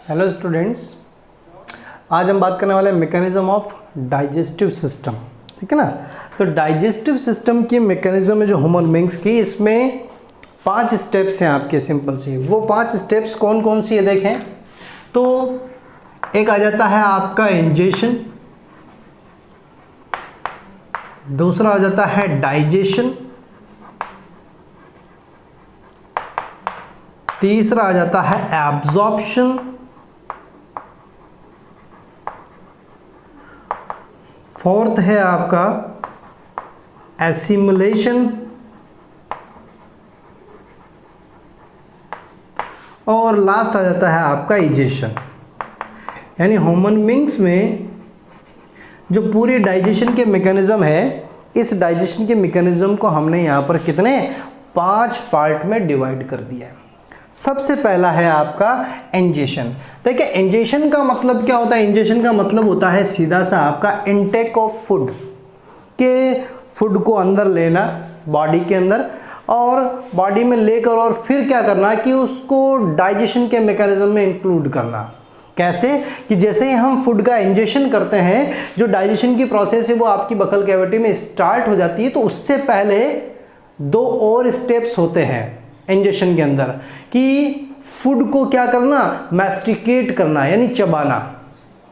Hello students, आज हम बात करने वाले हैं मैकेनिज्म ऑफ डाइजेस्टिव सिस्टम। ठीक है ना। तो डाइजेस्टिव सिस्टम की मैकेनिज्म है जो ह्यूमन बींग्स की, इसमें 5 स्टेप्स हैं आपके सिंपल सी। वो 5 स्टेप्स कौन कौन सी है देखें तो एक आ जाता है आपका इंजेशन, दूसरा आ जाता है डाइजेशन, तीसरा आ जाता है एब्जॉर्प्शन, फोर्थ है आपका एसिमुलेशन और लास्ट आ जाता है आपका इजेशन। यानी ह्यूमन बींग्स में जो पूरी डाइजेशन के मैकेनिज्म है, इस डाइजेशन के मैकेनिज्म को हमने यहाँ पर कितने 5 पार्ट में डिवाइड कर दिया है। सबसे पहला है आपका इंजेशन। देखिए इंजेशन का मतलब क्या होता है? इंजेशन का मतलब होता है सीधा सा आपका इनटेक ऑफ फूड, के फूड को अंदर लेना बॉडी के अंदर और बॉडी में लेकर और फिर क्या करना कि उसको डाइजेशन के मैकेनिज्म में इंक्लूड करना। कैसे कि जैसे ही हम फूड का इंजेशन करते हैं, जो डाइजेशन की प्रोसेस है वो आपकी बकल कैविटी में स्टार्ट हो जाती है, तो उससे पहले 2 और स्टेप्स होते हैं इंजेशन के अंदर कि फूड को क्या करना, मैस्टिकेट करना यानी चबाना,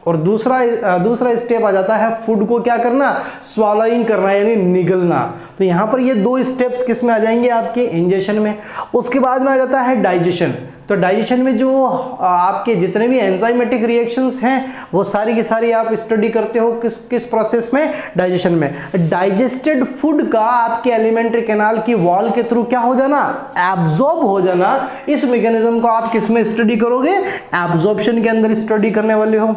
और दूसरा स्टेप आ जाता है फूड को क्या करना, स्वॉलोइंग करना यानी निगलना। तो यहाँ पर ये 2 स्टेप्स किस में आ जाएंगे आपके इंजेशन में। उसके बाद में आ जाता है डाइजेशन। तो डाइजेशन में जो आपके जितने भी एंजाइमेटिक रिएक्शंस हैं वो सारी की सारी आप स्टडी करते हो किस प्रोसेस में, डाइजेशन में। डाइजेस्टेड फूड का आपके एलिमेंट्री कैनाल की वॉल के थ्रू क्या हो जाना, एब्जॉर्ब हो जाना। इस मैकेनिज्म को आप किस में स्टडी करोगे, एब्जॉर्प्शन के अंदर स्टडी करने वाले हो।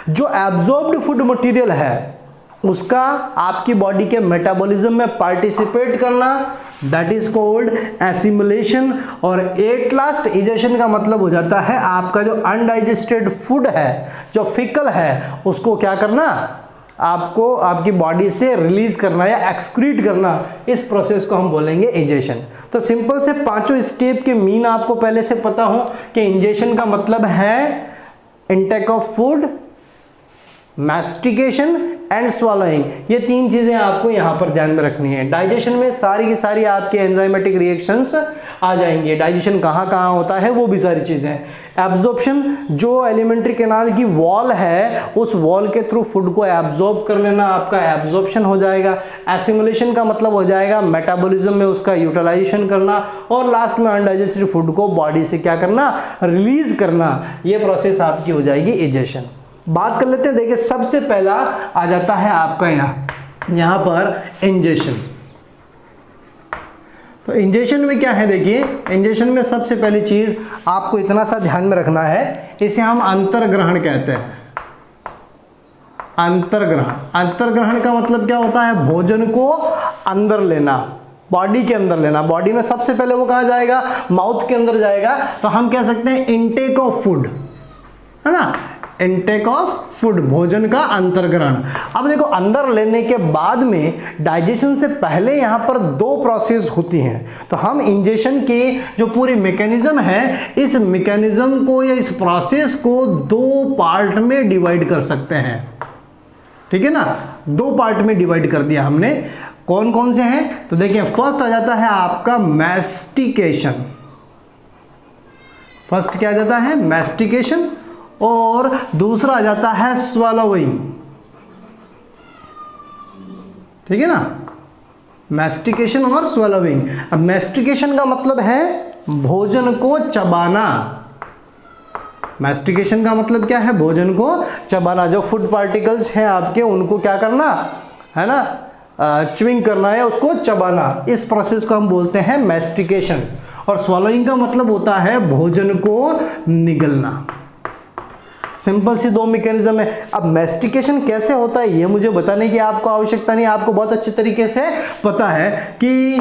जो एब्जॉर्ब्ड फूड मटेरियल है उसका आपकी बॉडी के मेटाबॉलिज्म में पार्टिसिपेट करना, दैट इज कॉल्ड एसिमुलेशन। और एट लास्ट इजेशन का मतलब हो जाता है आपका जो अनडाइजेस्टेड फूड है, जो फिकल है, उसको क्या करना, आपको आपकी बॉडी से रिलीज करना या एक्सक्रीट करना। इस प्रोसेस को हम बोलेंगे इंजेशन। तो सिंपल से 5 स्टेप के मीन आपको पहले से पता हो कि इंजेशन का मतलब है intake of food, mastication and swallowing. ये 3 चीजें आपको यहां पर ध्यान में रखनी है। डाइजेशन में सारी की सारी आपके एंजाइमेटिक रिएक्शंस आ जाएंगे। डाइजेशन कहाँ कहाँ होता है वो भी सारी चीजें। एब्जॉर्प्शन, जो एलिमेंट्री कैनाल की वॉल है उस वॉल के थ्रू फूड को एब्जॉर्ब कर लेना, आपका एब्जॉर्प्शन हो जाएगा। एसिमुलेशन का मतलब हो जाएगा मेटाबॉलिज्म में उसका यूटिलाइजेशन करना, और लास्ट में अनडाइजेस्टेड फूड को बॉडी से क्या करना, रिलीज करना। ये प्रोसेस आपकी हो जाएगी इजेशन। बात कर लेते हैं। देखिए सबसे पहला आ जाता है आपका यहाँ पर इंजेशन। तो इंजेशन में क्या है, देखिए इंजेशन में सबसे पहली चीज आपको इतना सा ध्यान में रखना है, इसे हम अंतर्ग्रहण कहते हैं। अंतर्ग्रहण का मतलब क्या होता है, भोजन को अंदर लेना, बॉडी के अंदर लेना। बॉडी में सबसे पहले वो कहाँ जाएगा, माउथ के अंदर जाएगा। तो हम कह सकते हैं इनटेक ऑफ फूड, है ना, इनटेक ऑफ फूड, भोजन का अंतर्ग्रहण। अब देखो अंदर लेने के बाद में डाइजेशन से पहले यहां पर 2 प्रोसेस होती हैं। तो हम इंजेशन के जो पूरी मैकेनिज्म है, इस मैकेनिज्म को या इस प्रोसेस को 2 पार्ट में डिवाइड कर सकते हैं। ठीक है ना, 2 पार्ट में डिवाइड कर दिया हमने। कौन कौन से हैं तो देखिए, फर्स्ट आ जाता है आपका मैस्टिकेशन। फर्स्ट क्या आ जाता है, मैस्टिकेशन, और दूसरा आ जाता है स्वॉलोइंग। ठीक है ना, मैस्टिकेशन और स्वॉलोइंग। अब मैस्टिकेशन का मतलब है भोजन को चबाना। मैस्टिकेशन का मतलब क्या है, भोजन को चबाना। जो फूड पार्टिकल्स हैं आपके उनको क्या करना है ना, च्विंग करना है, उसको चबाना, इस प्रोसेस को हम बोलते हैं मैस्टिकेशन। और स्वॉलोइंग का मतलब होता है भोजन को निगलना। सिंपल सी दो मैकेनिज्म है। अब मैस्टिकेशन कैसे होता है ये मुझे बताने की आपको आवश्यकता नहीं, आपको बहुत अच्छे तरीके से पता है कि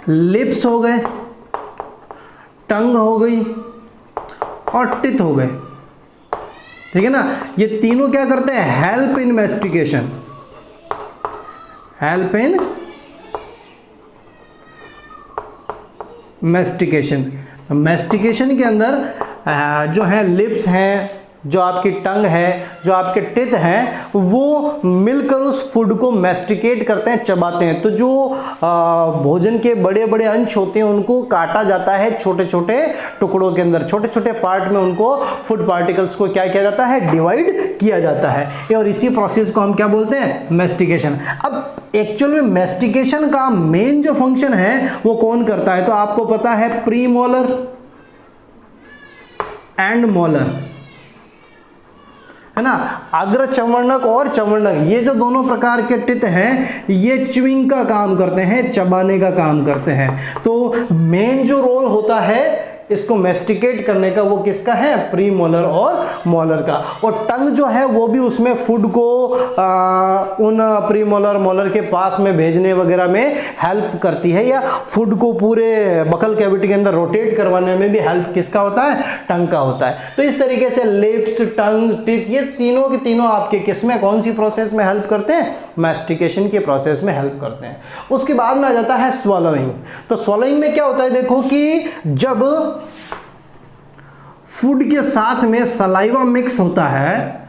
लिप्स हो गए, टंग हो गई और टिथ हो गए, ठीक है ना। ये तीनों क्या करते हैं, help in mastication, help in mastication. तो मैस्टिकेशन के अंदर जो है लिप्स हैं, जो आपकी टंग है, जो आपके टिथ हैं, वो मिलकर उस फूड को मैस्टिकेट करते हैं, चबाते हैं। तो जो भोजन के बड़े बड़े अंश होते हैं उनको काटा जाता है छोटे छोटे टुकड़ों के अंदर, छोटे छोटे पार्ट में उनको फूड पार्टिकल्स को क्या किया जाता है, डिवाइड किया जाता है। और इसी प्रोसेस को हम क्या बोलते हैं, मैस्टिकेशन। अब एक्चुअल में मैस्टिकेशन का मेन जो फंक्शन है वो कौन करता है, तो आपको पता है प्री मोलर एंड मोलर, है ना। अग्र चवर्णक और चवर्णक, ये जो दोनों प्रकार के टिथ हैं ये च्विंग का काम करते हैं, चबाने का काम करते हैं। तो मेन जो रोल होता है इसको मैस्टिकेट करने का वो किसका है, प्री मोलर और मोलर का। और टंग जो है वो भी उसमें फूड को उन प्री मोलर मोलर के पास में भेजने वगैरह में हेल्प करती है, या फूड को पूरे बकल कैविटी के अंदर रोटेट करवाने में भी हेल्प किसका होता है, टंग का होता है। तो इस तरीके से लिप्स, टंग, टीथ, ये तीनों के तीनों आपके किस में, कौन सी प्रोसेस में हेल्प करते हैं, मैस्टिकेशन के प्रोसेस में हेल्प करते हैं। उसके बाद में आ जाता है स्वॉलोइंग। तो स्वॉलोइंग में क्या होता है, देखो कि जब फूड के साथ में सलाइवा मिक्स होता है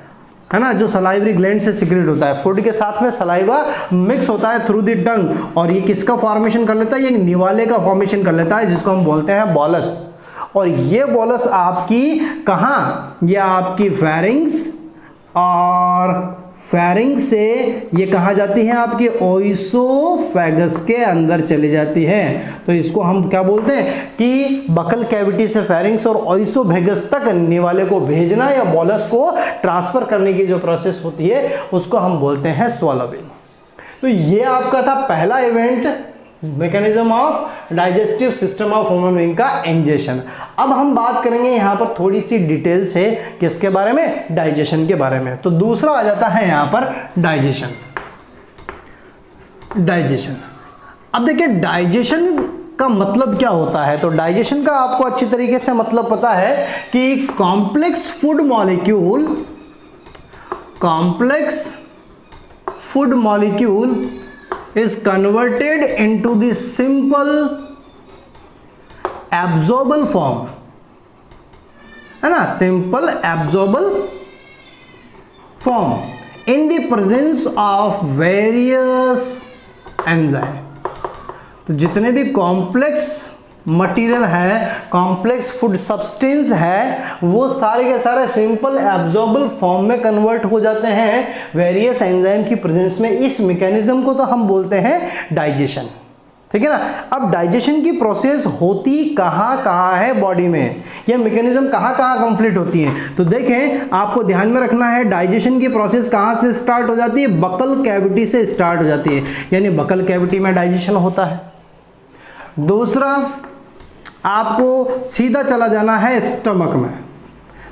ना, जो सलाइवरी ग्लैंड से सिक्रेट होता है, फूड के साथ में सलाइवा मिक्स होता है थ्रू द टंग, और ये किसका फॉर्मेशन कर लेता है, ये निवाले का फॉर्मेशन कर लेता है, जिसको हम बोलते हैं बॉलस। और ये बॉलस आपकी कहाँ, ये आपकी फेरिंग्स, और फेरिंग से ये कहाँ जाती है, आपकी ओइसोफेगस के अंदर चली जाती है। तो इसको हम क्या बोलते हैं कि बकल कैविटी से फेरिंग्स और ओइसोफेगस तक निवाले को भेजना या बॉलस को ट्रांसफर करने की जो प्रोसेस होती है उसको हम बोलते हैं स्वॉलोइंग। तो ये आपका था पहला event, mechanism of digestive system of human being का इंजेशन। अब हम बात करेंगे यहाँ पर थोड़ी सी डिटेल से किसके बारे में, डाइजेशन के बारे में। तो दूसरा आ जाता है यहाँ पर डाइजेशन। डाइजेशन, अब देखिए डाइजेशन का मतलब क्या होता है। तो डाइजेशन का आपको अच्छी तरीके से मतलब पता है कि complex food molecule is converted into the simple absorbable form, है ना, simple absorbable form in the presence of various enzyme। तो जितने भी कॉम्प्लेक्स मटेरियल है, कॉम्प्लेक्स फूड सब्सटेंस है, वो सारे के सारे सिंपल एब्जॉर्बल फॉर्म में कन्वर्ट हो जाते हैं वेरियस एंजाइम की प्रेजेंस में। इस मैकेनिज्म को तो हम बोलते हैं डाइजेशन, ठीक है ना। अब डाइजेशन की प्रोसेस होती कहाँ कहाँ है बॉडी में, यह मैकेनिज्म कहाँ कहाँ कंप्लीट होती है। तो देखें, आपको ध्यान में रखना है डाइजेशन की प्रोसेस कहाँ से स्टार्ट हो जाती है, बकल कैविटी से स्टार्ट हो जाती है, यानी बकल कैविटी में डाइजेशन होता है। दूसरा, आपको सीधा चला जाना है स्टमक में।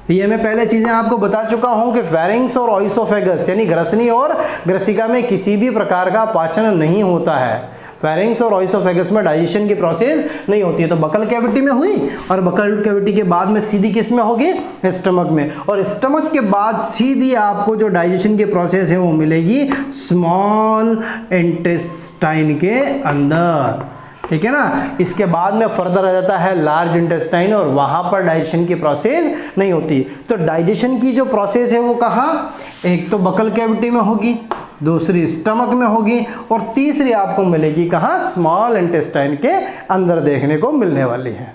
तो ये मैं पहले चीज़ें आपको बता चुका हूं कि फेरिंग्स और ओइसोफेगस यानी ग्रसनी और ग्रसिका में किसी भी प्रकार का पाचन नहीं होता है। फेरिंग्स और ओइसोफेगस में डाइजेशन की प्रोसेस नहीं होती है। तो बकल कैविटी में हुई, और बकल कैविटी के बाद में सीधी किस में होगी, स्टमक में। और स्टमक के बाद सीधी आपको जो डाइजेशन की प्रोसेस है वो मिलेगी स्मॉल इंटेस्टाइन के अंदर, ठीक है ना। इसके बाद में फर्दर आ जाता है लार्ज इंटेस्टाइन, और वहां पर डाइजेशन की प्रोसेस नहीं होती। तो डाइजेशन की जो प्रोसेस है वो कहाँ, एक तो बकल कैविटी में होगी, दूसरी स्टमक में होगी, और तीसरी आपको मिलेगी कहाँ, स्मॉल इंटेस्टाइन के अंदर देखने को मिलने वाली है।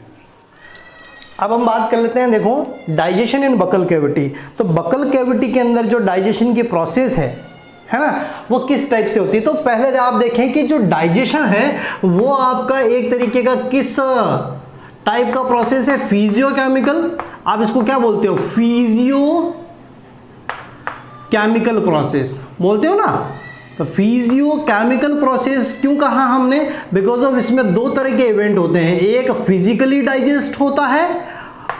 अब हम बात कर लेते हैं, देखो डाइजेशन इन बकल कैविटी। तो बकल कैविटी के अंदर जो डाइजेशन की प्रोसेस है ना, वो किस टाइप से होती है। तो पहले आप देखें कि जो डाइजेशन है वो आपका एक तरीके का किस टाइप का प्रोसेस है, फिजियोकेमिकल। आप इसको क्या बोलते हो, फिजियोकेमिकल प्रोसेस बोलते हो ना, तो फिजियोकेमिकल प्रोसेस क्यों कहा हमने? बिकॉज ऑफ इसमें दो तरह के इवेंट होते हैं, एक फिजिकली डाइजेस्ट होता है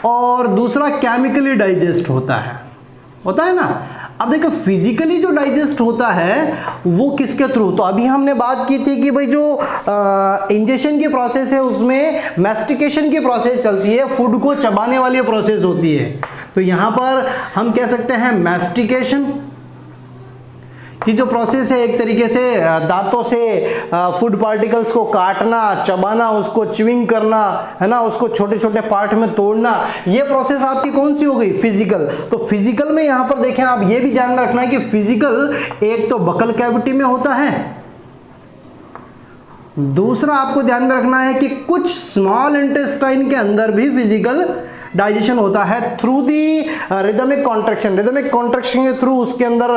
और दूसरा केमिकली डाइजेस्ट होता है ना। अब देखो फिजिकली जो डाइजेस्ट होता है वो किसके थ्रू, तो अभी हमने बात की थी कि भाई जो इंजेशन की प्रोसेस है उसमें मैस्टिकेशन की प्रोसेस चलती है, फूड को चबाने वाली प्रोसेस होती है। तो यहां पर हम कह सकते हैं मैस्टिकेशन की जो प्रोसेस है, एक तरीके से दांतों से फूड पार्टिकल्स को काटना, चबाना, उसको च्युइंग करना, है ना, उसको छोटे छोटे पार्ट में तोड़ना, ये प्रोसेस आपकी कौन सी हो गई? फिजिकल। तो फिजिकल में यहां पर देखें आप ये भी ध्यान में रखना है कि फिजिकल एक तो बकल कैविटी में होता है, दूसरा आपको ध्यान में रखना है कि कुछ स्मॉल इंटेस्टाइन के अंदर भी फिजिकल डाइजेशन होता है through the rhythmic contraction. Rhythmic contraction के थ्रू उसके अंदर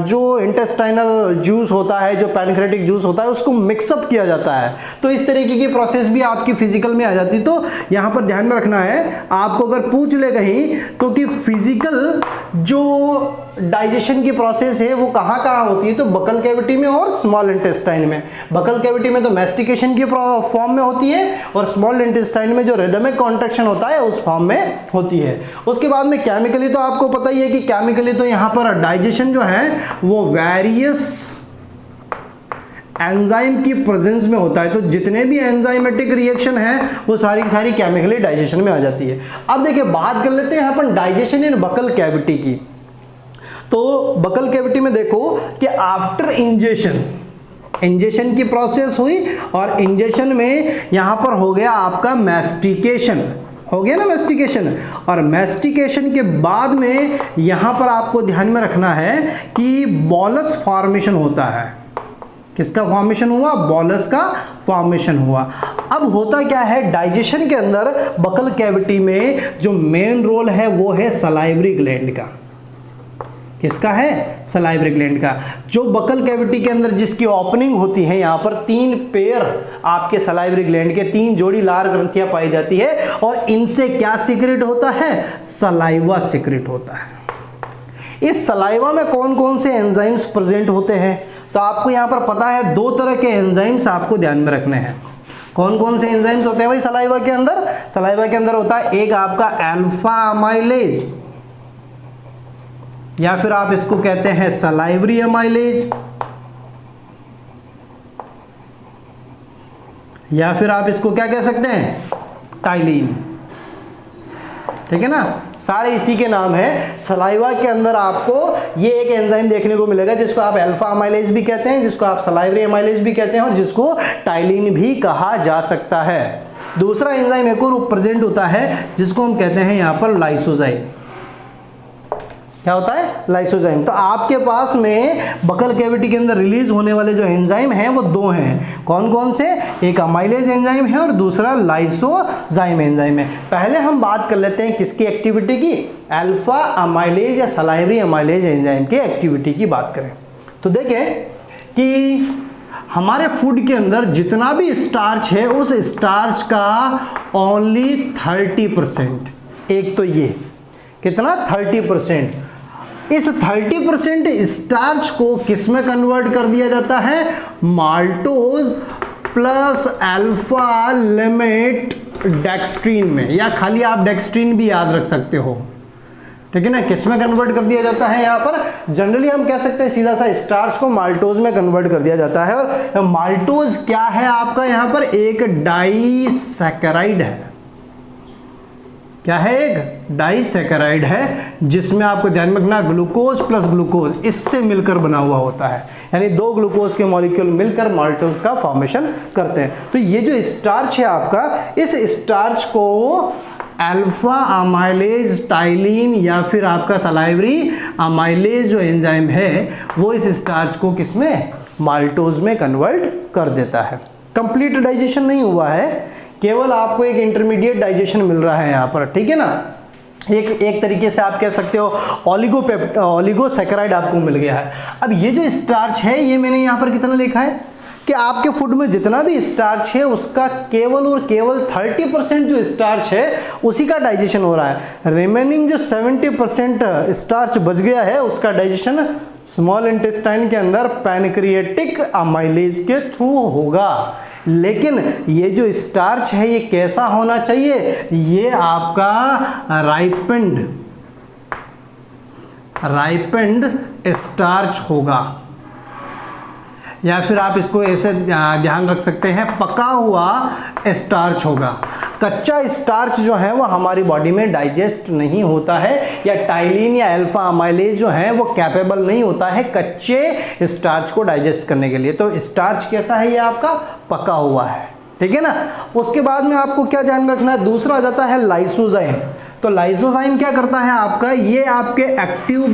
जो इंटेस्टाइनल जूस होता है, जो पैनक्रेटिक जूस होता है, उसको मिक्सअप किया जाता है। तो इस तरीके की प्रोसेस भी आपकी फिजिकल में आ जाती है। तो यहां पर ध्यान में रखना है आपको, अगर पूछ ले कहीं तो कि फिजिकल जो डाइजेशन की प्रोसेस है वो कहाँ कहाँ होती है, तो बकल कैविटी में और स्मॉल इंटेस्टाइन में। बकल कैविटी में तो मैस्टिकेशन की फॉर्म में होती है और स्मॉल इंटेस्टाइन में जो रिदमिक कॉन्ट्रैक्शन होता है उस फॉर्म में होती है। उसके बाद में केमिकली तो आपको पता ही है कि केमिकली तो यहाँ पर डाइजेशन जो है वो वेरियस एंजाइम की प्रेजेंस में होता है। तो जितने भी एंजाइमेटिक रिएक्शन है वो सारी की सारी केमिकली डाइजेशन में आ जाती है। अब देखिए बात कर लेते हैं यहाँ पर डाइजेशन इन बकल कैविटी की। तो बकल कैविटी में देखो कि आफ्टर इंजेशन की प्रोसेस हुई और इंजेशन में यहां पर हो गया आपका मैस्टिकेशन, हो गया ना मैस्टिकेशन, और मैस्टिकेशन के बाद में यहां पर आपको ध्यान में रखना है कि बॉलस फॉर्मेशन होता है। किसका फॉर्मेशन हुआ? बॉलस का फॉर्मेशन हुआ। अब होता क्या है डाइजेशन के अंदर बकल कैविटी में जो मेन रोल है वो है सलाइवरी ग्लैंड का। किसका है? सलाइवरी ग्लैंड का। जो बकल कैविटी के अंदर जिसकी ओपनिंग होती है, यहाँ पर 3 पेयर आपके सलाइवरी ग्लैंड के 3 जोड़ी लार ग्रंथियां पाई जाती है और इनसे क्या सीक्रेट होता है? सलाइवा सीक्रेट होता है। इस सलाइवा में कौन कौन से एंजाइम्स प्रेजेंट होते हैं? तो आपको यहाँ पर पता है 2 तरह के एंजाइम्स आपको ध्यान में रखने हैं। कौन कौन से एंजाइम्स होते हैं भाई सलाइवा के अंदर? सलाइवा के अंदर होता है एक आपका अल्फा अमाइलेज, या फिर आप इसको कहते हैं सलाइवरी अमाइलेज, या फिर आप इसको क्या कह सकते हैं? टाइलिन। ठीक है ना, सारे इसी के नाम है। सलाइवा के अंदर आपको ये एक एंजाइम देखने को मिलेगा जिसको आप अल्फा अमाइलेज भी कहते हैं, जिसको आप सलाइवरी अमाइलेज भी कहते हैं और जिसको टाइलिन भी कहा जा सकता है। दूसरा एंजाइम एक और प्रेजेंट होता है जिसको हम कहते हैं यहां पर लाइसोजाइम। क्या होता है? लाइसोजाइम। तो आपके पास में बकल कैविटी के अंदर रिलीज होने वाले जो एंजाइम हैं वो 2 हैं। कौन कौन से? एक अमाइलेज एंजाइम है और दूसरा लाइसोजाइम एंजाइम है। पहले हम बात कर लेते हैं किसकी एक्टिविटी की? अल्फा अमाइलेज या सलाइवरी अमाइलेज एंजाइम की एक्टिविटी की बात करें तो देखें कि हमारे फूड के अंदर जितना भी स्टार्च है उस स्टार्च का ओनली 30%, एक तो ये कितना? 30%। इस 30% स्टार्च को किस में कन्वर्ट कर दिया जाता है? माल्टोज प्लस अल्फा लिमिट डेक्स्ट्रीन में, या खाली आप डेक्स्ट्रीन भी याद रख सकते हो। ठीक है ना, किस में कन्वर्ट कर दिया जाता है? यहाँ पर जनरली हम कह सकते हैं सीधा सा स्टार्च को माल्टोज में कन्वर्ट कर दिया जाता है। और माल्टोज क्या है आपका? यहाँ पर एक डाइसैकेराइड है। क्या है? एक डाइसैकेराइड है जिसमें आपको ध्यान में रखना ग्लूकोज प्लस ग्लूकोज इससे मिलकर बना हुआ होता है, यानी 2 ग्लूकोज के मॉलिक्यूल मिलकर माल्टोज का फॉर्मेशन करते हैं। तो ये जो स्टार्च है आपका, इस स्टार्च को अल्फा अमाइलेज टाइलिन या फिर आपका सलाइवरी अमाइलेज जो एंजाइम है वो इस स्टार्च को किसमें? माल्टोज में कन्वर्ट कर देता है। कंप्लीट डाइजेशन नहीं हुआ है, केवल आपको एक इंटरमीडिएट डाइजेशन मिल रहा है यहाँ पर। ठीक है ना, एक तरीके से आप कह सकते हो ओलिगोसैकेराइड आपको मिल गया है। अब ये जो स्टार्च है ये मैंने यहाँ पर कितना लिखा है कि आपके फूड में जितना भी स्टार्च है उसका केवल और केवल 30% जो स्टार्च है उसी का डाइजेशन हो रहा है। रिमेनिंग जो 70% स्टार्च बच गया है उसका डाइजेशन स्मॉल इंटेस्टाइन के अंदर पैनक्रिएटिक अमाइलेज के थ्रू होगा। लेकिन ये जो स्टार्च है ये कैसा होना चाहिए, ये आपका राइपेंड स्टार्च होगा, या फिर आप इसको ऐसे ध्यान रख सकते हैं, पका हुआ स्टार्च होगा। कच्चा स्टार्च जो है वो हमारी बॉडी में डाइजेस्ट नहीं होता है, या टाइलिन या अल्फा अमाइलेज जो है वो कैपेबल नहीं होता है कच्चे स्टार्च को डाइजेस्ट करने के लिए। तो स्टार्च कैसा है, ये आपका पका हुआ है, ठीक है ना। उसके बाद में आपको क्या ध्यान रखना है, दूसरा आ जाता है लाइसोजाइम। तो लाइसोजाइम क्या करता है आपका, ये आपके एक्टिव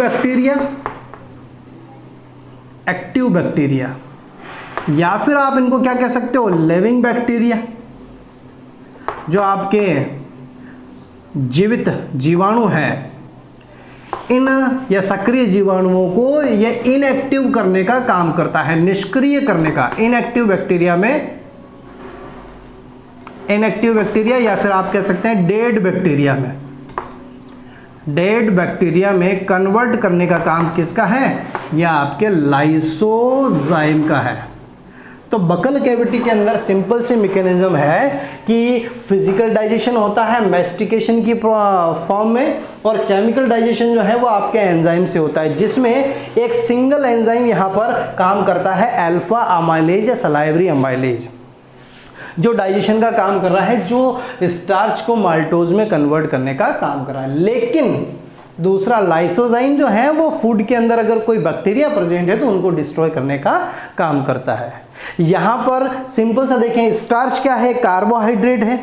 बैक्टीरिया या फिर आप इनको क्या कह सकते हो, लिविंग बैक्टीरिया, जो आपके जीवित जीवाणु हैं, इन या सक्रिय जीवाणुओं को ये इनएक्टिव करने का काम करता है, निष्क्रिय करने का। इनएक्टिव बैक्टीरिया या फिर आप कह सकते हैं डेड बैक्टीरिया में कन्वर्ट करने का काम किसका है, यह आपके लाइसोजाइम का है। तो बकल कैविटी के अंदर सिंपल सी मैकेनिज्म है कि फिजिकल डाइजेशन होता है मैस्टिकेशन की फॉर्म में, और केमिकल डाइजेशन जो है वो आपके एंजाइम से होता है, जिसमें एक सिंगल एंजाइम यहाँ पर काम करता है, अल्फा अमाइलेज या सलाइवरी अमाइलेज, जो डाइजेशन का काम कर रहा है, जो स्टार्च को माल्टोज में कन्वर्ट करने का काम कर रहा है। लेकिन दूसरा लाइसोजाइम जो है वो फूड के अंदर अगर कोई बैक्टीरिया प्रेजेंट है तो उनको डिस्ट्रॉय करने का काम करता है। यहाँ पर सिंपल सा देखें, स्टार्च क्या है, कार्बोहाइड्रेट है।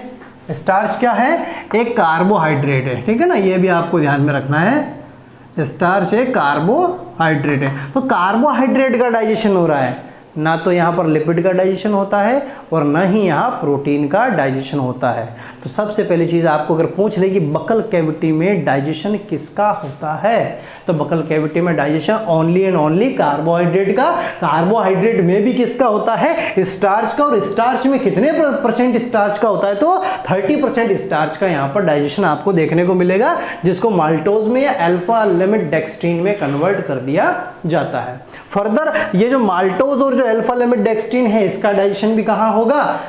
स्टार्च क्या है, एक कार्बोहाइड्रेट है, ठीक है ना, ये भी आपको ध्यान में रखना है। स्टार्च एक कार्बोहाइड्रेट है, तो कार्बोहाइड्रेट का डाइजेशन हो रहा है, ना तो यहाँ पर लिपिड का डाइजेशन होता है और ना ही यहाँ प्रोटीन का डाइजेशन होता है। तो सबसे पहली चीज़ आपको अगर पूछ ले कि बकल कैविटी में डाइजेशन किसका होता है, तो बकल कैविटी में digestion only and only carbohydrate का। कार्बोहाइड्रेट में भी किसका होता है, स्टार्च का। और स्टार्च में कितने परसेंट स्टार्च का होता है, तो 30% स्टार्च का यहाँ पर डाइजेशन आपको देखने को मिलेगा, जिसको माल्टोज में या अल्फा लिमिट डेक्स्ट्रीन में कन्वर्ट कर दिया जाता है। फर्दर ये जो माल्टोज और जो अल्फा लिमिट डेक्स्ट्रीन है, इसका डाइजेशन भी कहाँ होगा,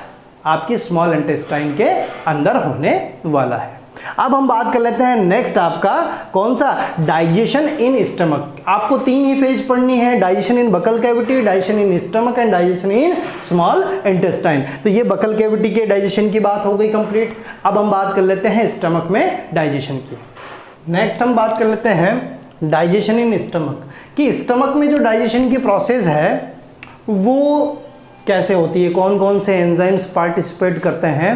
आपकी स्मॉल इंटेस्टाइन के अंदर होने वाला है। अब हम बात कर लेते हैं नेक्स्ट आपका कौन सा, डाइजेशन इन स्टमक। आपको 3 ही फेज पढ़नी है, digestion in buccal cavity, digestion in stomach and digestion in small intestine. तो ये बकल कैविटी के डाइजेशन की बात हो गई कंप्लीट। अब हम बात कर लेते हैं स्टमक में डाइजेशन की। नेक्स्ट हम बात कर लेते हैं डाइजेशन इन स्टमक, कि स्टमक में जो डाइजेशन की प्रोसेस है वो कैसे होती है, कौन कौन से एंजाइम्स पार्टिसिपेट करते हैं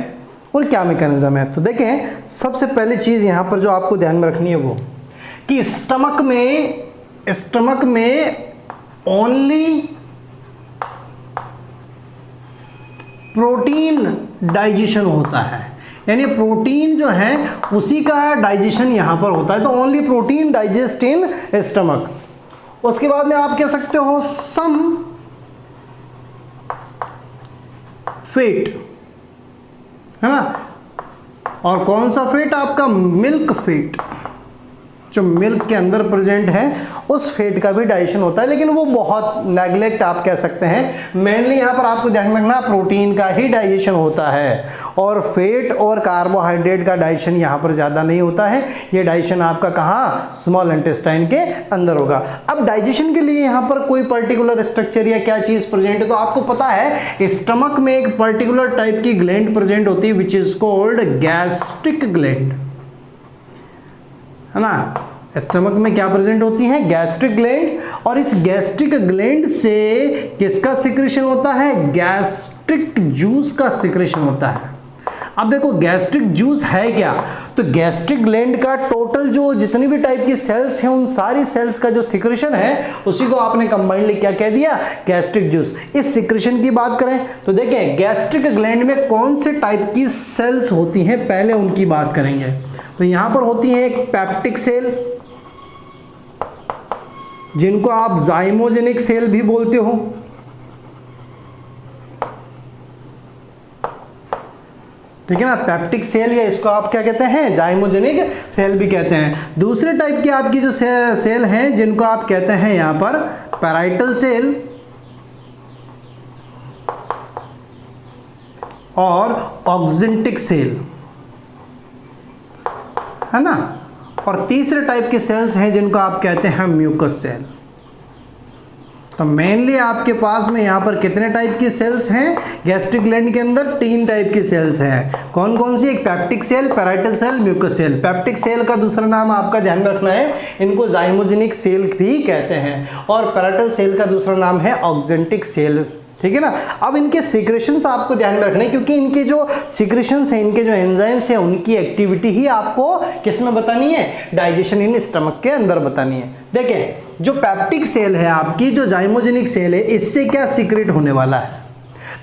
और क्या मैकेनिज्म है। तो देखें, सबसे पहली चीज़ यहाँ पर जो आपको ध्यान में रखनी है वो कि स्टमक में ओनली प्रोटीन डाइजेशन होता है, यानी प्रोटीन जो है उसी का डाइजेशन यहाँ पर होता है। तो only protein digest in stomach. उसके बाद में आप कह सकते हो सम फैट, है ना, और कौन सा फैट, आपका मिल्क फैट, जो मिल्क के अंदर प्रेजेंट है उस फैट का भी डाइजेशन होता है, लेकिन वो बहुत नेग्लेक्ट आप कह सकते हैं। मेनली यहाँ पर आपको ध्यान रखना प्रोटीन का ही डाइजेशन होता है, और फैट और कार्बोहाइड्रेट का डाइजेशन यहाँ पर ज़्यादा नहीं होता है। ये डाइजेशन आपका कहाँ, स्मॉल इंटेस्टाइन के अंदर होगा। अब डाइजेशन के लिए यहाँ पर कोई पर्टिकुलर स्ट्रक्चर या क्या चीज़ प्रेजेंट है, तो आपको पता है स्टमक में एक पर्टिकुलर टाइप की ग्लैंड प्रेजेंट होती है which is called gastric gland, है ना। स्टमक में क्या प्रेजेंट होती है, गैस्ट्रिक ग्लैंड, और इस गैस्ट्रिक ग्लैंड से किसका सिक्रेशन होता है, गैस्ट्रिक जूस का सिक्रेशन होता है। अब देखो गैस्ट्रिक जूस है क्या, तो गैस्ट्रिक ग्लैंड का टोटल जो जितनी भी टाइप की सेल्स हैं उन सारी सेल्स का जो सिक्रेशन है उसी को आपने कंबाइंडली क्या कह दिया, गैस्ट्रिक जूस। इस सिक्रेशन की बात करें तो देखें गैस्ट्रिक ग्लैंड में कौन से टाइप की सेल्स होती हैं, पहले उनकी बात करेंगे। तो यहां पर होती है एक पेप्टिक सेल, जिनको आप जाइमोजेनिक सेल भी बोलते हो। ठीक है ना, पेप्टिक सेल, या इसको आप क्या कहते हैं, जाइमोजेनिक सेल भी कहते हैं। दूसरे टाइप की आपकी जो सेल हैं जिनको आप कहते हैं यहाँ पर पैराइटल सेल और ऑक्जेंटिक सेल, है ना। और तीसरे टाइप के सेल्स हैं जिनको आप कहते हैं म्यूकस सेल। तो मेनली आपके पास में यहाँ पर कितने टाइप की सेल्स हैं, गैस्ट्रिक ग्लैंड के अंदर 3 टाइप की सेल्स हैं। कौन कौन सी, एक peptic cell, parietal cell, mucus cell. Peptic cell का दूसरा नाम आपका ध्यान रखना है, इनको जाइमोजेनिक सेल भी कहते हैं, और पैराइटल सेल का दूसरा नाम है ऑक्जेंटिक सेल, ठीक है ना। अब इनके सीक्रेशंस आपको ध्यान में रखने, क्योंकि इनके जो सीक्रेशंस हैं, इनके जो एंजाइम्स हैं, उनकी एक्टिविटी ही आपको किस में बतानी है, डाइजेशन इन स्टमक के अंदर बतानी है। देखें, जो पेप्टिक सेल है आपकी, जो जाइमोजेनिक सेल है, इससे क्या सीक्रेट होने वाला है,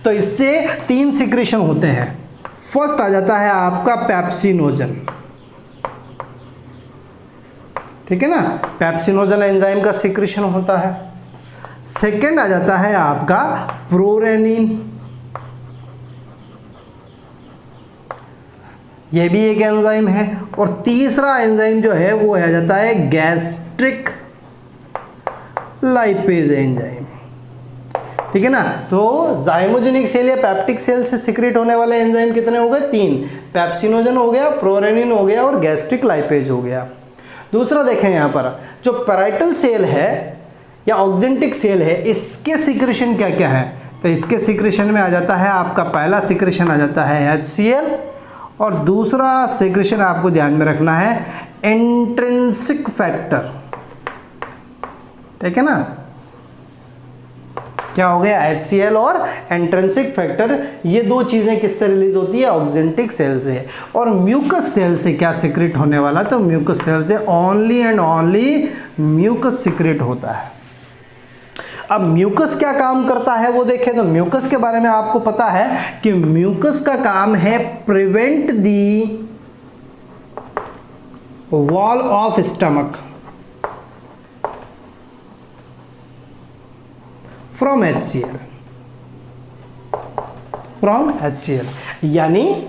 तो इससे 3 सीक्रेशन होते हैं। फर्स्ट आ जाता है आपका पेप्सिनोजन, ठीक है ना, पेप्सिनोजन एंजाइम का सीक्रेशन होता है। सेकेंड आ जाता है आपका प्रोरेनिन, ये भी एक एंजाइम है। और तीसरा एंजाइम जो है वो आ जाता है गैस्ट्रिक लाइपेज एंजाइम, ठीक है ना। तो जाइमोजेनिक सेल या पेप्टिक सेल से सिक्रेट होने वाले एंजाइम कितने हो गए, 3, पेप्सिनोजन हो गया, प्रोरेनिन हो गया और गैस्ट्रिक लाइपेज हो गया। दूसरा देखें यहाँ पर, जो पैराइटल सेल है या ऑक्जेंटिक सेल है, इसके सीक्रेशन क्या क्या है, तो इसके सीक्रेशन में आ जाता है आपका पहला सीक्रेशन आ जाता है HCl, और दूसरा सीक्रेशन आपको ध्यान में रखना है इंट्रिंसिक फैक्टर, ठीक है ना। क्या हो गया, HCl और इंट्रिंसिक फैक्टर, ये 2 चीजें किससे रिलीज होती है, ऑक्जेंटिक सेल से। और म्यूकस सेल से क्या सीक्रेट होने वाला, तो म्यूकस सेल से only and only mucus secrete होता है। अब म्यूकस क्या काम करता है वो देखें, तो म्यूकस के बारे में आपको पता है कि म्यूकस का काम है prevent the wall of stomach from HCl, यानी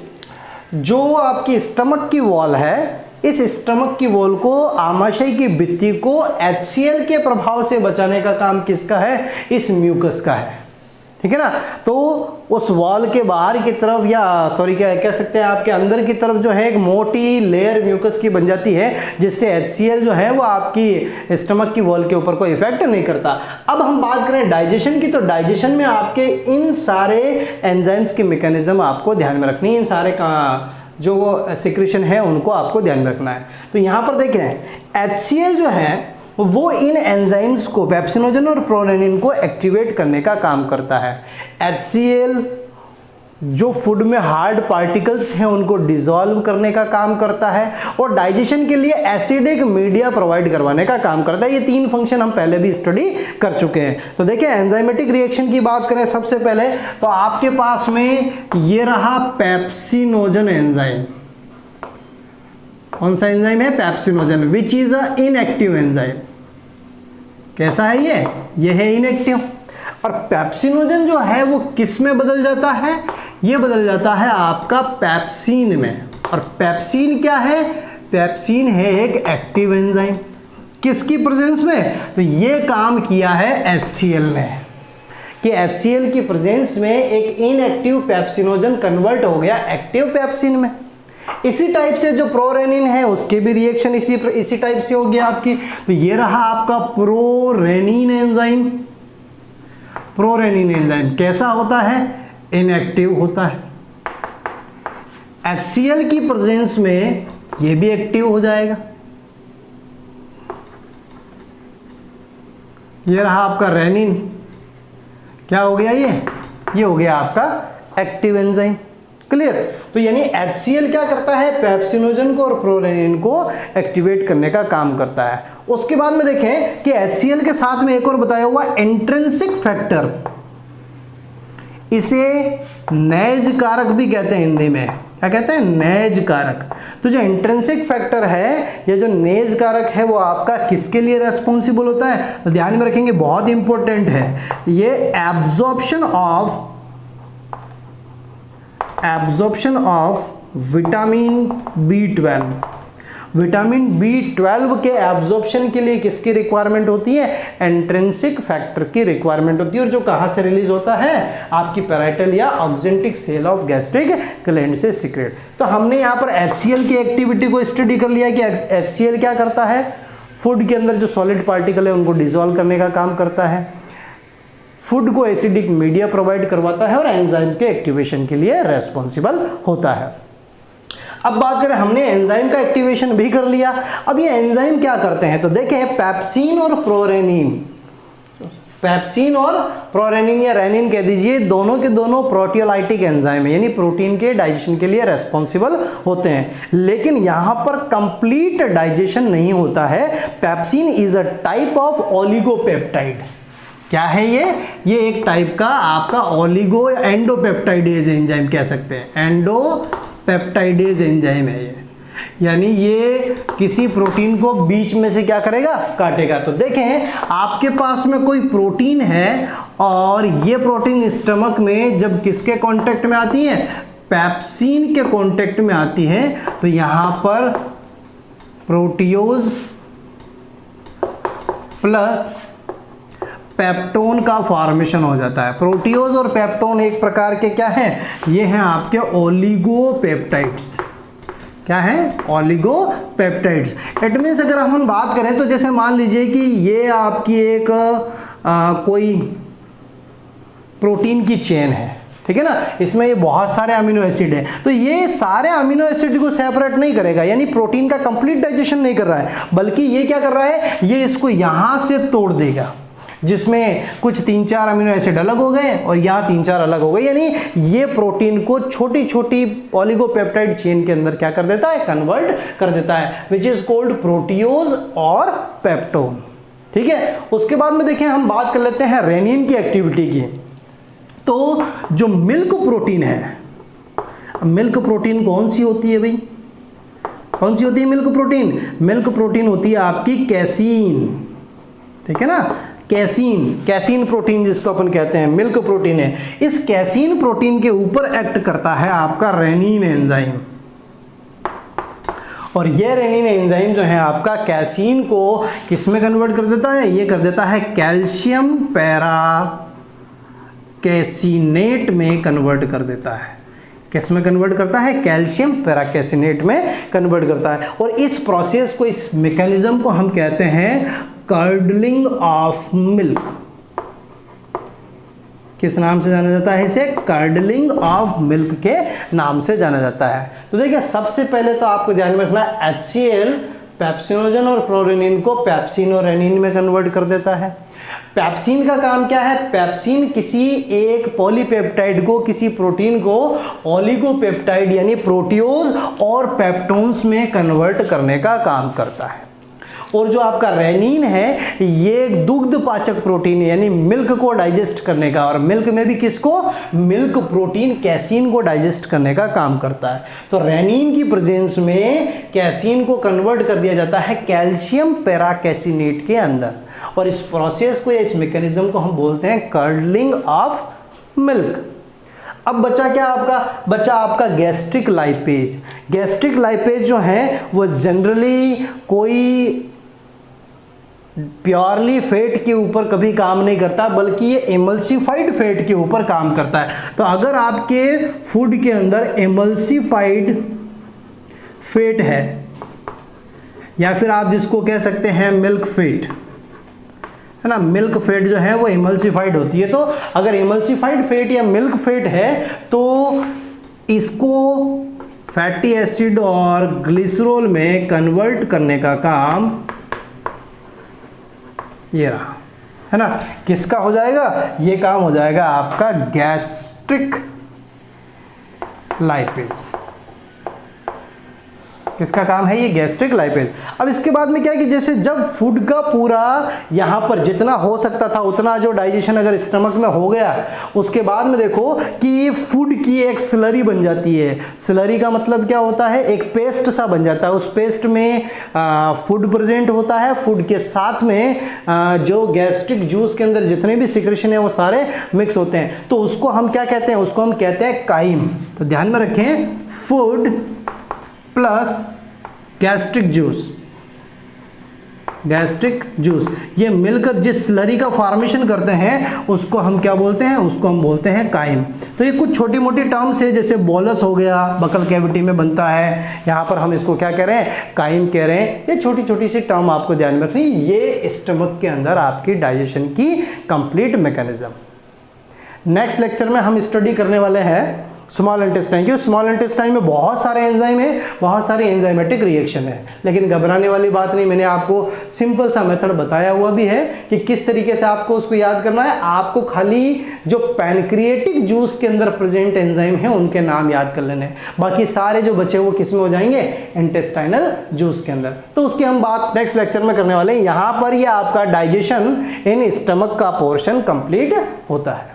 जो आपकी स्टमक की वॉल है, इस स्टमक की वॉल को, आमाशय की भित्ति को HCl के प्रभाव से बचाने का काम किसका है, इस म्यूकस का है, ठीक है ना। तो उस वॉल के बाहर की तरफ, या सॉरी क्या कह सकते हैं, आपके अंदर की तरफ जो है एक मोटी लेयर म्यूकस की बन जाती है, जिससे HCl जो है वो आपकी स्टमक की वॉल के ऊपर कोई इफेक्ट नहीं करता। अब हम बात करें डाइजेशन की, तो डाइजेशन में आपके इन सारे एंजाइम्स की मैकेनिज्म आपको ध्यान में रखनी है, इन सारे का जो सिक्रेशन है उनको आपको ध्यान में रखना है। तो यहाँ पर देख रहे हैं HCl जो है वो इन एंजाइम्स को, पेप्सिनोजन और प्रोरेनिन को एक्टिवेट करने का काम करता है। HCl जो फूड में हार्ड पार्टिकल्स हैं उनको डिसॉल्व करने का काम करता है, और डाइजेशन के लिए एसिडिक मीडिया प्रोवाइड करवाने का काम करता है। ये 3 फंक्शन हम पहले भी स्टडी कर चुके हैं। तो देखिए, एंजाइमेटिक रिएक्शन की बात करें सबसे पहले, तो आपके पास में ये रहा पेप्सिनोजन एंजाइम। कौन सा एंजाइम है, pepsinogen, which is a inactive enzyme. कैसा है ये है इनएक्टिव। और पेप्सिनोजन जो है वो किस में बदल जाता है, ये बदल जाता है आपका पेप्सिन में। और पेप्सिन क्या है, पेप्सिन है एक एक्टिव एंजाइम, किसकी प्रेजेंस में, तो ये काम किया है HCl ने, कि HCl की प्रेजेंस में एक इनएक्टिव पेप्सिनोजन कन्वर्ट हो गया एक्टिव पेप्सिन में। इसी टाइप से जो प्रोरेनिन है उसके भी रिएक्शन इसी टाइप से हो गया आपकी। तो ये रहा आपका प्रोरेनिन एंजाइम। प्रोरेनिन एंजाइम कैसा होता है, इनएक्टिव होता है। HCl की प्रेजेंस में ये भी एक्टिव हो जाएगा। ये रहा आपका रेनिन, क्या हो गया ये हो गया आपका एक्टिव एंजाइम। क्लियर। तो यानी HCl क्या करता है, पेप्सिनोजन को और प्रोरेनिन को एक्टिवेट करने का काम करता है। उसके बाद में देखें कि HCl के साथ में एक और बताया हुआ इंट्रिंसिक फैक्टर, इसे नैज कारक भी कहते हैं हिंदी में। क्या कहते हैं, नैज कारक। तो जो इंट्रिंसिक फैक्टर है या जो नेज कारक है वो आपका किसके लिए रेस्पॉन्सिबल होता है, तो ध्यान में रखेंगे, बहुत इंपॉर्टेंट है ये, absorption of absorption of vitamin B12। Vitamin B12 के एब्जॉर्प्शन के लिए किसकी रिक्वायरमेंट होती है? एंट्रिंसिक फैक्टर की रिक्वायरमेंट होती है। और जो कहाँ से रिलीज होता है? आपकी पैराइटल या oxyntic cell of gastric gland से सीक्रेट। तो हमने यहाँ पर HCl की एक्टिविटी को स्टडी कर लिया कि HCl क्या करता है? फूड के अंदर जो सॉलिड पार्टिकल है उनको डिसॉल्व करने का काम करता है, फूड को एसिडिक मीडिया प्रोवाइड करवाता है और एंजाइम के एक्टिवेशन के लिए रेस्पॉन्सिबल होता है। अब बात करें, हमने एंजाइम का एक्टिवेशन भी कर लिया। अब ये एंजाइम क्या करते हैं? तो देखें, पेप्सिन और प्रोरेनिन, पेप्सिन और प्रोरेनिन या रेनिन कह दीजिए, दोनों के दोनों प्रोटियोलाइटिक एंजाइम है, यानी प्रोटीन के डाइजेशन के लिए रेस्पॉन्सिबल होते हैं। लेकिन यहाँ पर कंप्लीट डाइजेशन नहीं होता है। Pepsin is a type of oligopeptide. क्या है ये एक टाइप का आपका ओलिगो एंडोपेप्टाइडेज एंजाइम कह सकते हैं। एंडोपेप्टाइडेज एंजाइम है ये, यानी ये किसी प्रोटीन को बीच में से क्या करेगा? काटेगा। तो देखें, आपके पास में कोई प्रोटीन है और ये प्रोटीन स्टमक में जब किसके कांटेक्ट में आती है? पेप्सिन के कांटेक्ट में आती है, तो यहां पर प्रोटियोज प्लस पेप्टोन का फॉर्मेशन हो जाता है। प्रोटियोज और पेप्टोन एक प्रकार के क्या हैं? ये हैं आपके ओलिगोपेप्टाइड्स। क्या है? ओलिगोपेप्टाइड्स। इट मीन्स अगर हम बात करें तो जैसे मान लीजिए कि ये आपकी एक कोई प्रोटीन की चेन है, ठीक है ना, इसमें ये बहुत सारे अमीनो एसिड है, तो ये सारे अमीनो एसिड को सेपरेट नहीं करेगा, यानी प्रोटीन का कंप्लीट डाइजेशन नहीं कर रहा है, बल्कि ये क्या कर रहा है? ये इसको यहां से तोड़ देगा, जिसमें कुछ 3-4 अमीनो एसिड अलग हो गए और यहाँ 3-4 अलग हो गए, यानी ये प्रोटीन को छोटी छोटी ओलिगोपेप्टाइड चेन के अंदर क्या कर देता है? कन्वर्ट कर देता है, विच इज कॉल्ड प्रोटियोज और पेप्टोन। ठीक है, उसके बाद में देखें, हम बात कर लेते हैं रेनिन की एक्टिविटी की। तो जो मिल्क प्रोटीन है, मिल्क प्रोटीन कौन सी होती है भाई? कौन सी होती है मिल्क प्रोटीन? मिल्क प्रोटीन होती है आपकी कैसीन, ठीक है ना, कैसीन, कैसीन प्रोटीन जिसको अपन कहते हैं, मिल्क प्रोटीन है। इस कैसीन प्रोटीन के ऊपर एक्ट करता है आपका रेनिन एंजाइम, और ये रेनिन एंजाइम जो है आपका कैसीन को किस में कन्वर्ट कर देता है? ये कर देता है कैल्शियम पैरा कैसिनेट में कन्वर्ट कर देता है। किस में कन्वर्ट करता है? कैल्शियम पैराकैसिनेट में कन्वर्ट करता है। और इस प्रोसेस को, इस मैकेनिज्म को हम कहते हैं कर्डलिंग ऑफ मिल्क। किस नाम से जाना जाता है इसे? कर्डलिंग ऑफ मिल्क के नाम से जाना जाता है। तो देखिए, सबसे पहले तो आपको ध्यान में रखना, HCl पेप्सिनोजन और प्रोरेनिन को पेप्सिन और रेनिन में कन्वर्ट कर देता है। पेप्सिन का काम क्या है? पेप्सिन किसी एक पॉलीपेप्टाइड को, किसी प्रोटीन को ओलिगोपेप्टाइड यानी प्रोटियोज और पेप्टोन्स में कन्वर्ट करने का काम करता है। और जो आपका रेनिन है, ये एक दुग्ध पाचक प्रोटीन है, यानी मिल्क को डाइजेस्ट करने का, और मिल्क में भी किसको? मिल्क प्रोटीन कैसीन को डाइजेस्ट करने का काम करता है। तो रेनिन की प्रेजेंस में कैसीन को कन्वर्ट कर दिया जाता है कैल्शियम पैराकैसिनेट के अंदर, और इस प्रोसेस को या इस मैकेनिज्म को हम बोलते हैं कर्डलिंग ऑफ मिल्क। अब बचा क्या आपका? बचा आपका गैस्ट्रिक लाइपेज। गैस्ट्रिक लाइपेज जो है वो जनरली कोई प्योरली फैट के ऊपर कभी काम नहीं करता, बल्कि ये एमल्सिफाइड फैट के ऊपर काम करता है। तो अगर आपके फूड के अंदर एमल्सिफाइड फैट है, या फिर आप जिसको कह सकते हैं मिल्क फैट, है ना, मिल्क फैट जो है वो एमल्सिफाइड होती है। तो अगर एमल्सिफाइड फैट या मिल्क फैट है तो इसको फैटी एसिड और ग्लिसरॉल में कन्वर्ट करने का काम ये रहा, है ना, किसका हो जाएगा? ये काम हो जाएगा आपका गैस्ट्रिक लाइपेज। किसका काम है? ये गैस्ट्रिक लाइपेज। अब इसके बाद में क्या है कि जैसे जब फूड का पूरा यहाँ पर जितना हो सकता था उतना जो डाइजेशन अगर स्टमक में हो गया, उसके बाद में देखो कि ये फूड की एक स्लरी बन जाती है। स्लरी का मतलब क्या होता है? एक पेस्ट सा बन जाता है। उस पेस्ट में फूड प्रेजेंट होता है, फूड के साथ में जो गैस्ट्रिक जूस के अंदर जितने भी सिक्रेशन है वो सारे मिक्स होते हैं। तो उसको हम क्या कहते हैं? उसको हम कहते हैं काइम। तो ध्यान में रखें, फूड प्लस गैस्ट्रिक जूस ये मिलकर जिस स्लरी का फॉर्मेशन करते हैं उसको हम क्या बोलते हैं? उसको हम बोलते हैं काइम। तो ये कुछ छोटी मोटी टर्म्स है, जैसे बोलस हो गया, बकल कैविटी में बनता है, यहाँ पर हम इसको क्या कह रहे हैं? काइम कह रहे हैं। ये छोटी छोटी सी टर्म आपको ध्यान में रखनी, ये स्टमक के अंदर आपकी डाइजेशन की कंप्लीट मैकेनिज्म। नेक्स्ट लेक्चर में हम स्टडी करने वाले हैं स्मॉल इंटेस्टाइन की। स्मॉल इंटेस्टाइन में बहुत सारे एंजाइम है, बहुत सारी एंजाइमेटिक रिएक्शन है, लेकिन घबराने वाली बात नहीं। मैंने आपको सिंपल सा मेथड बताया हुआ भी है कि किस तरीके से आपको उसको याद करना है। आपको खाली जो पैनक्रिएटिक जूस के अंदर प्रेजेंट एंजाइम है उनके नाम याद कर लेने हैं, बाकी सारे जो बचे वो किस में हो जाएंगे? इंटेस्टाइनल जूस के अंदर। तो उसकी हम बात नेक्स्ट लेक्चर में करने वाले हैं। यहाँ पर ये आपका डाइजेशन इन स्टमक का पोर्शन कंप्लीट होता है।